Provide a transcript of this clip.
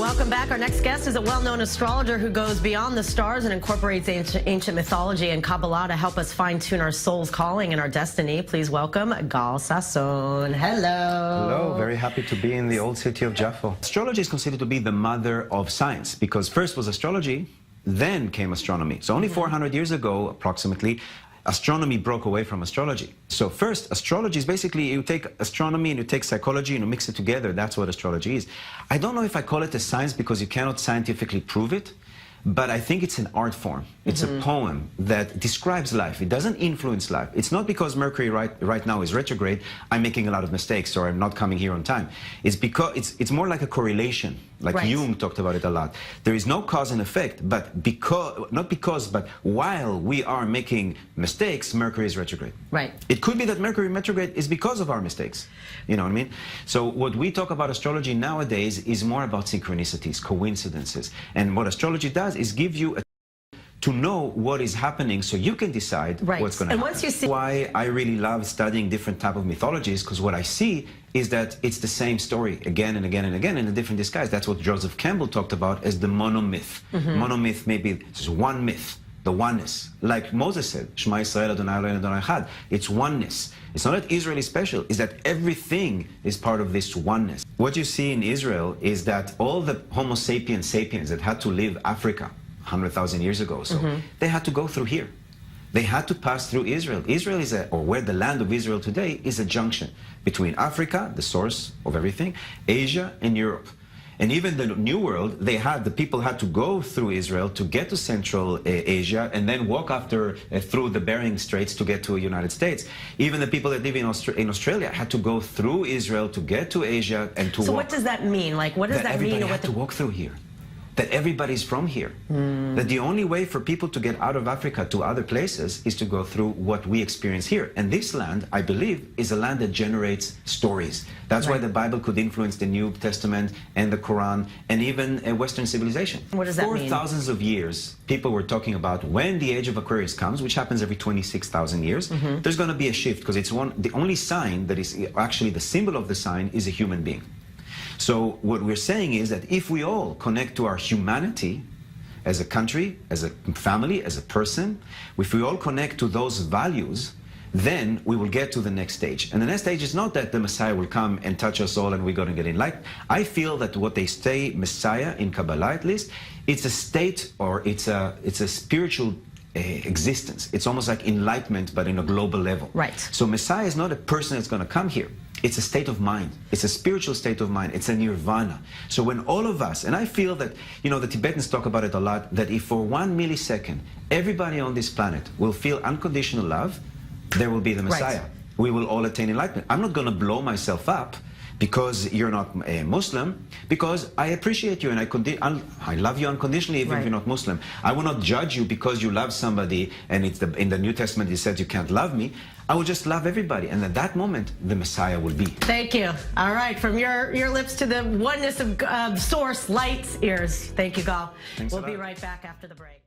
Welcome back. Our next guest is a well-known astrologer who goes beyond the stars and incorporates ancient mythology and Kabbalah to help us fine-tune our soul's calling and our destiny. Please welcome Gal Sasson. Hello. Hello. Very happy to be in the old city of Jaffa. Astrology is considered to be the mother of science because first was astrology, then came astronomy. So only 400 years ago, approximately, astronomy broke away from astrology. So first, astrology is basically you take astronomy and you take psychology and you mix it together. That's what astrology is. I don't know if I call it a science because you cannot scientifically prove it, but I think it's an art form. It's a poem that describes life. It doesn't influence life. It's not because Mercury right now is retrograde, I'm making a lot of mistakes or I'm not coming here on time. It's because it's more like a correlation. Like Jung talked about it a lot. There is no cause and effect, but but while we are making mistakes, Mercury is retrograde. Right. It could be that Mercury retrograde is because of our mistakes. You know what I mean? So what we talk about astrology nowadays is more about synchronicities, coincidences. And what astrology does is give you to know what is happening so you can decide what's going to happen. Once you see why I really love studying different type of mythologies, because what I see is that it's the same story again and again and again in a different disguise. That's what Joseph Campbell talked about as the monomyth. Monomyth maybe just one myth, the oneness. Like Moses said, Shema Yisrael Adonai Eloheinu Adonai Echad. It's oneness. It's not that Israel is special, it's that everything is part of this oneness. What you see in Israel is that all the Homo sapiens that had to leave Africa 100,000 years ago, they had to go through here. They had to pass through Israel. Israel is or where the land of Israel today is a junction between Africa, the source of everything, Asia and Europe. And even the New World, the people had to go through Israel to get to Central Asia and then walk through the Bering Straits to get to the United States. Even the people that live in Australia had to go through Israel to get to Asia and to walk. So what does that mean? Like, what does that mean? Everybody had to walk through here. That everybody's from here. That the only way for people to get out of Africa to other places is to go through what we experience here. And this land, I believe, is a land that generates stories. That's why the Bible could influence the New Testament and the Quran and even a Western civilization. What does that mean? For thousands of years, people were talking about when the age of Aquarius comes, which happens every 26,000 years, there's going to be a shift because it's the only sign that is actually the symbol of the sign is a human being. So what we're saying is that if we all connect to our humanity as a country, as a family, as a person, if we all connect to those values, then we will get to the next stage. And the next stage is not that the Messiah will come and touch us all and we're going to get enlightened. I feel that what they say Messiah in Kabbalah at least, it's a state or it's a spiritual existence. It's almost like enlightenment but in a global level. Right. So Messiah is not a person that's going to come here. It's a state of mind. It's a spiritual state of mind. It's a nirvana. So when all of us, and I feel that, you know, the Tibetans talk about it a lot, that if for 1 millisecond, everybody on this planet will feel unconditional love, there will be the Messiah. We will all attain enlightenment. I'm not going to blow myself up because you're not a Muslim, because I appreciate you and I love you unconditionally even if you're not Muslim. I will not judge you because you love somebody and in the New Testament it says you can't love me. I will just love everybody, and at that moment the Messiah will be. Thank you. All right, from your lips to the oneness of source, lights, ears. Thank you, Gal. Thanks We'll be right back after the break.